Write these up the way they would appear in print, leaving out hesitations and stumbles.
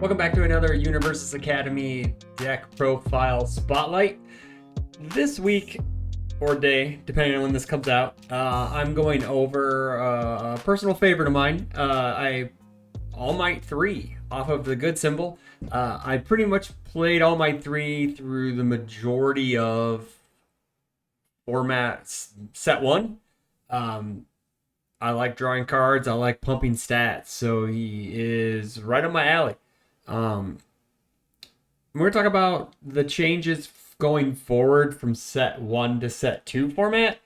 Welcome back to another Universus Academy deck profile spotlight. This week or day, depending on when this comes out, I'm going over a personal favorite of mine. All Might 3 off of the good symbol. I pretty much played All Might 3 through the majority of formats set 1. I like drawing cards. I like pumping stats. So he is right up my alley. We're going to talk about the changes going forward from set 1 to set 2 format.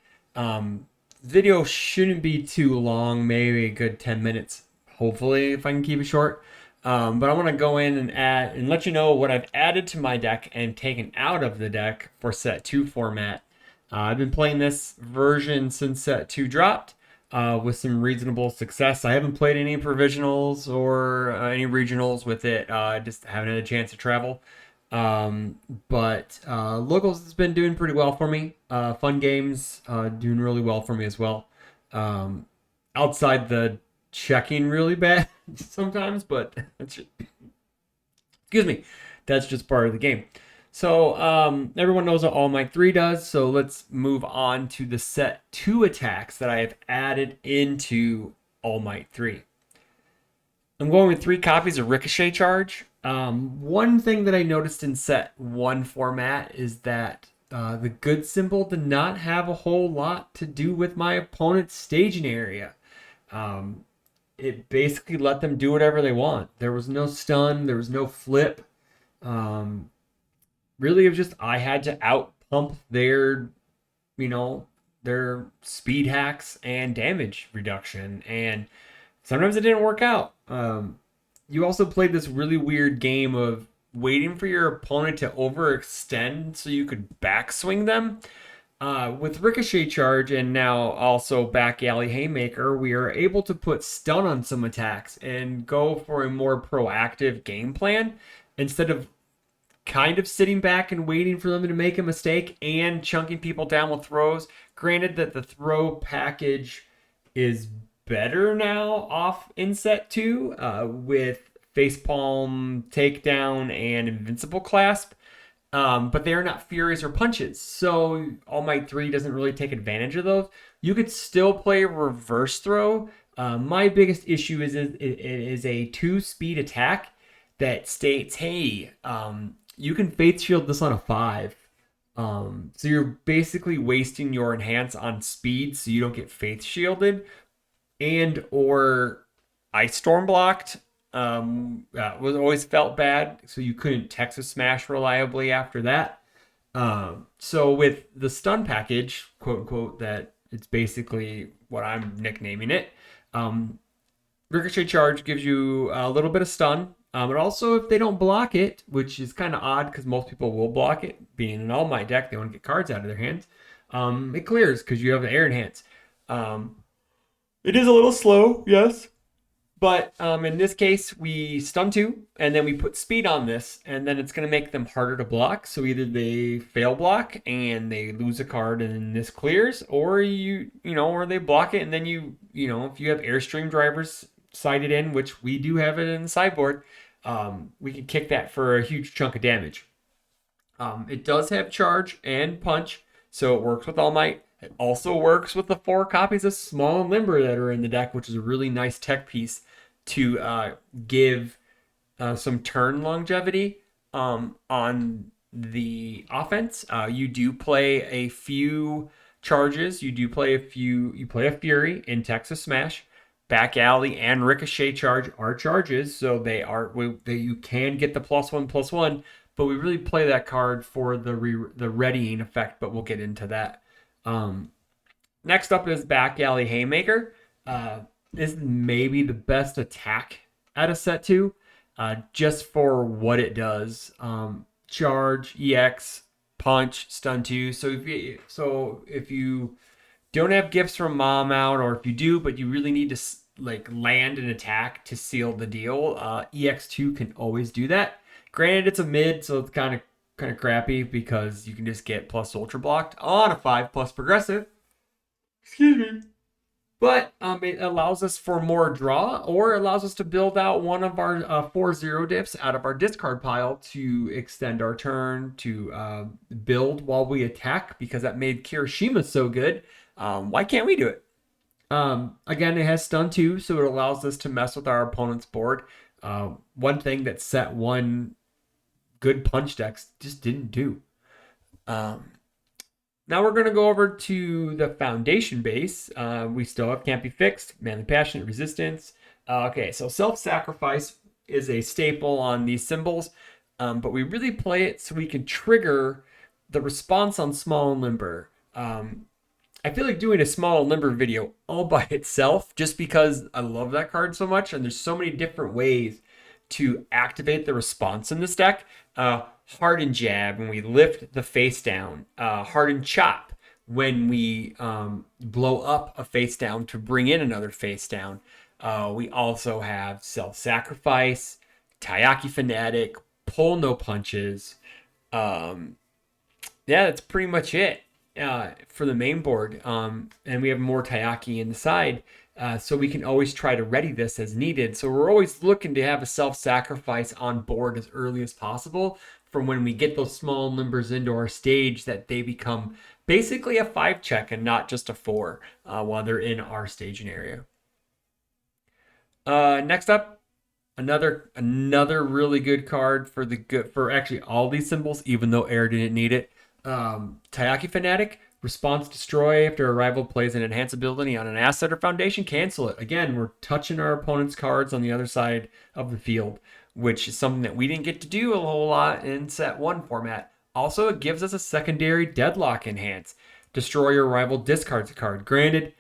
Video shouldn't be too long, maybe a good 10 minutes, hopefully, if I can keep it short. But I want to go in and add and let you know what I've added to my deck and taken out of the deck for set 2 format. I've been playing this version since set 2 dropped. With some reasonable success. I haven't played any provisionals or any regionals with it. Just haven't had a chance to travel. But locals has been doing pretty well for me. Fun games doing really well for me as well. Outside the checking really bad sometimes, but excuse me, that's just part of the game. So everyone knows what All Might 3 does, so let's move on to the set 2 attacks that I have added into All Might 3. I'm going with 3 copies of Ricochet Charge. One thing that I noticed in set 1 format is that the good symbol did not have a whole lot to do with my opponent's staging area. It basically let them do whatever they want. There was no stun, there was no flip. Really, it was just I had to out pump their speed hacks and damage reduction, and sometimes it didn't work out. You also played this really weird game of waiting for your opponent to overextend so you could backswing them. With Ricochet Charge and now also Back Alley Haymaker, we are able to put stun on some attacks and go for a more proactive game plan instead of kind of sitting back and waiting for them to make a mistake and chunking people down with throws. Granted that the throw package is better now off in set 2 with facepalm, takedown, and invincible clasp. But they are not furies or punches. So All Might 3 doesn't really take advantage of those. You could still play reverse throw. My biggest issue is it is a 2-speed attack that states, hey, you can Faith Shield this on a 5. So you're basically wasting your enhance on speed so you don't get Faith Shielded and or Ice Storm blocked. Was always felt bad, so you couldn't Texas Smash reliably after that. So with the stun package, quote unquote, that it's basically what I'm nicknaming it. Ricochet Charge gives you a little bit of stun. But also, if they don't block it, which is kind of odd because most people will block it, being an All Might deck, they want to get cards out of their hands. It clears because you have the air enhance. It is a little slow, yes. But in this case, we stun 2, and then we put speed on this, and then it's going to make them harder to block. So either they fail block and they lose a card and this clears, or or they block it and then if you have Airstream drivers sighted in, which we do have it in the sideboard, we can kick that for a huge chunk of damage. It does have charge and punch, so it works with All Might. It also works with the 4 copies of Small and Limber that are in the deck, which is a really nice tech piece to give some turn longevity on the offense. You do play a few charges. You play a Fury in Texas Smash. Back Alley and Ricochet Charge are charges, so you can get the +1/+1, but we really play that card for the readying effect, but we'll get into that. Next up is Back Alley Haymaker. This is maybe the best attack out of set 2, just for what it does. Charge, EX, punch, stun 2. So if you don't have gifts from mom out, or if you do, but you really need to land an attack to seal the deal, EX2 can always do that. Granted, it's a mid, so it's kind of crappy because you can just get plus ultra blocked on a 5+ progressive. Excuse me. But it allows us for more draw, or allows us to build out one of our 4 diffs out of our discard pile to extend our turn, to build while we attack, because that made Kirishima so good. Why can't we do it? Again, it has stun too, so it allows us to mess with our opponent's board. One thing that set one good punch decks just didn't do. Now we're going to go over to the foundation base. We still have Can't Be Fixed, Manly Passionate, Resistance. Okay, so Self-Sacrifice is a staple on these symbols, but we really play it so we can trigger the response on Small and Limber. I feel like doing a Small and Limber video all by itself, just because I love that card so much, and there's so many different ways to activate the response in this deck. Hardened Jab when we lift the face down. Hardened Chop when we blow up a face down to bring in another face down. We also have Self-Sacrifice, Taiyaki Fanatic, Pull No Punches. Yeah, that's pretty much it for the main board. And we have more Taiyaki in the side. So we can always try to ready this as needed. So we're always looking to have a self-sacrifice on board as early as possible, from when we get those small numbers into our stage, that they become basically a 5 check and not just a 4 while they're in our staging area. Next up, another really good card for actually all these symbols, even though Air didn't need it. Taiyaki Fanatic. Response Destroy. After a rival plays an enhance ability on an asset or foundation, cancel it. Again, we're touching our opponent's cards on the other side of the field, which is something that we didn't get to do a whole lot in set 1 format. Also, it gives us a secondary Deadlock enhance. Destroy your rival discards a card. Granted,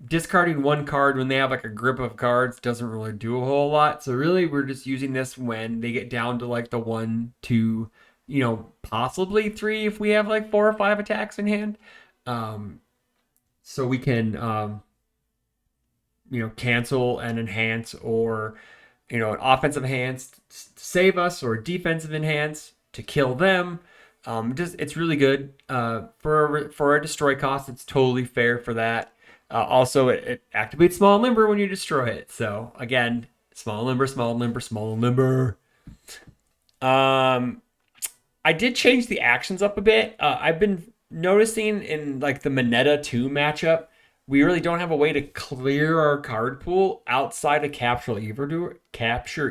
discarding one card when they have like a grip of cards doesn't really do a whole lot. So really, we're just using this when they get down to like the 1, 2, possibly 3 if we have like 4 or 5 attacks in hand. So we can, cancel and enhance, or, an offensive enhance to save us, or defensive enhance to kill them. It's really good. For a destroy cost, it's totally fair for that. Also, it activates Small and Limber when you destroy it. So again, Small and Limber, Small and Limber, Small and Limber. I did change the actions up a bit. I've been noticing in like the Mineta 2 matchup, we really don't have a way to clear our card pool outside of capture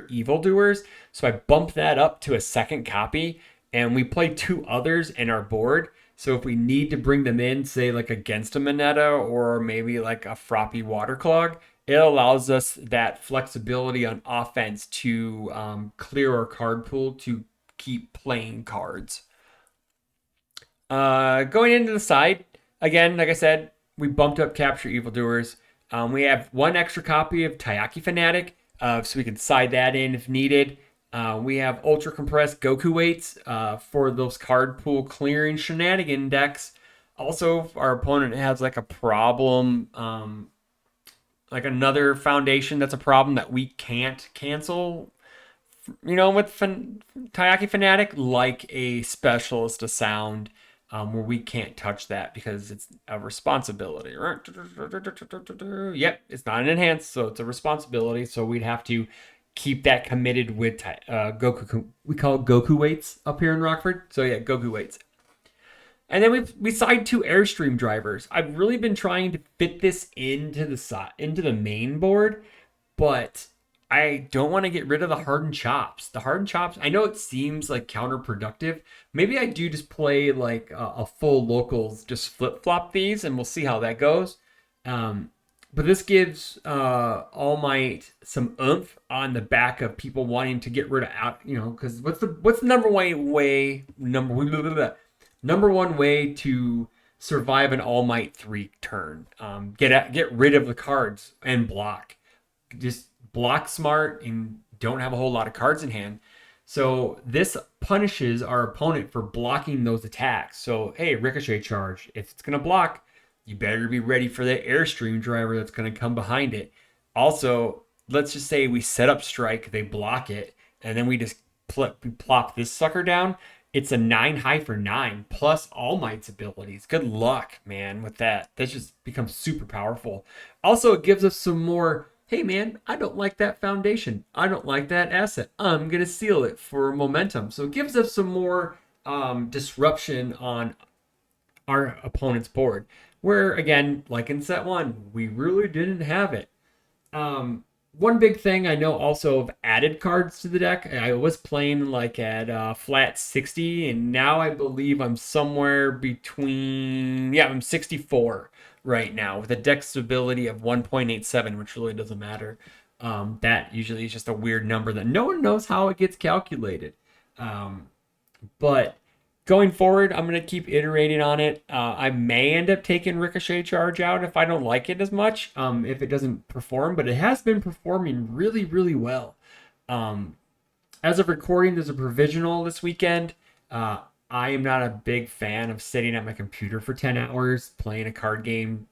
evildoers. So I bumped that up to a 2nd copy, and we play 2 others in our board. So if we need to bring them in, say like against a Mineta or maybe like a Froppy Waterclog, it allows us that flexibility on offense to clear our card pool to keep playing cards. Going into the side, again, like I said, we bumped up Capture Evildoers. We have 1 extra copy of Taiyaki Fanatic, so we can side that in if needed. We have Ultra Compressed Goku Weights for those card pool clearing shenanigan decks. Also, if our opponent has like a problem, like another foundation that's a problem that we can't cancel, with Taiyaki Fanatic, like a Specialist of Sound, where we can't touch that because it's a responsibility. Yep, it's not an enhance, so it's a responsibility. So we'd have to keep that committed with Goku. We call it Goku Weights up here in Rockford. So yeah, Goku Weights. And then we side 2 Airstream drivers. I've really been trying to fit this into the main board, but I don't want to get rid of the hardened chops. The hardened chops, I know it seems like counterproductive. Maybe I do just play like a full locals, just flip-flop these, and we'll see how that goes. But this gives All Might some oomph on the back of people wanting to get rid of because what's the number one way to survive an All Might 3 turn? Get rid of the cards and block. Just block smart and don't have a whole lot of cards in hand. So this punishes our opponent for blocking those attacks. So hey, Ricochet Charge, if it's going to block, you better be ready for the Airstream driver that's going to come behind it. Also, let's just say we set up Strike, they block it, and then we just plop this sucker down. It's a 9 high for 9 plus All Might's abilities. Good luck, man, with that. That just becomes super powerful. Also, it gives us some more. Hey, man, I don't like that foundation. I don't like that asset. I'm gonna seal it for momentum. So it gives us some more disruption on our opponent's board. Where again, like in set one, we really didn't have it. One big thing I know also of added cards to the deck. I was playing like at flat 60, and now I believe I'm somewhere between, yeah, I'm 64 right now with a deck stability of 1.87, which really doesn't matter. That usually is just a weird number that no one knows how it gets calculated. Um, but going forward, I'm going to keep iterating on it. I may end up taking Ricochet Charge out if I don't like it as much, if it doesn't perform, but it has been performing really, really well. Um, as of recording, there's a provisional this weekend. I am not a big fan of sitting at my computer for 10 hours playing a card game.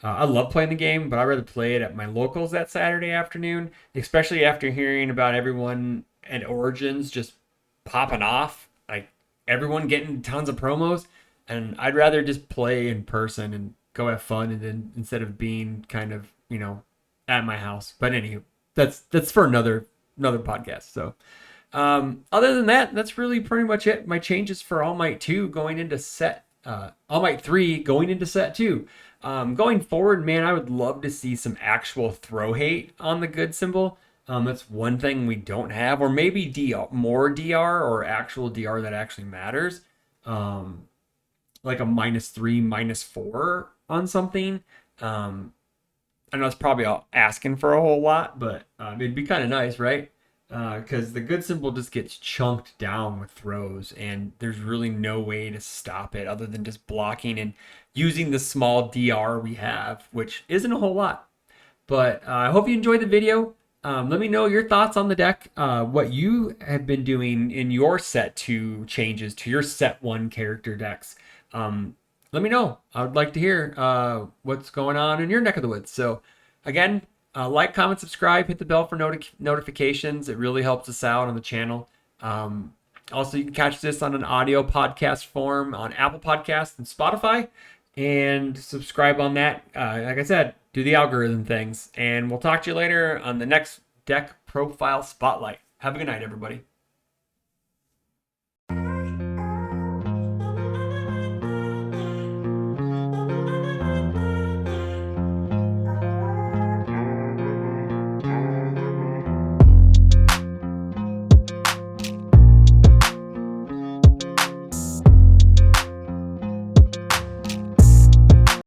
I love playing the game, but I'd rather play it at my locals that Saturday afternoon, especially after hearing about everyone at Origins just popping off. Like everyone getting tons of promos, and I'd rather just play in person and go have fun, and then instead of being kind of at my house. But anywho, that's for another podcast. So other than that, that's really pretty much it. My changes for All Might 2 going into set All Might 3 going into set 2. Going forward, man, I would love to see some actual throw hate on the good symbol. That's one thing we don't have, or maybe DR, more DR or actual DR that actually matters. Um, like a -3, -4 on something. I know it's probably asking for a whole lot, but it'd be kind of nice, right? Because the good symbol just gets chunked down with throws, and there's really no way to stop it other than just blocking and using the small DR we have, which isn't a whole lot. But I hope you enjoyed the video. Let me know your thoughts on the deck, what you have been doing in your set 2 changes to your set 1 character decks. Let me know. I would like to hear what's going on in your neck of the woods. So, again, like, comment, subscribe, hit the bell for notifications. It really helps us out on the channel. Also, you can catch this on an audio podcast form on Apple Podcasts and Spotify. And subscribe on that. Like I said, do the algorithm things. And we'll talk to you later on the next deck profile spotlight. Have a good night, everybody.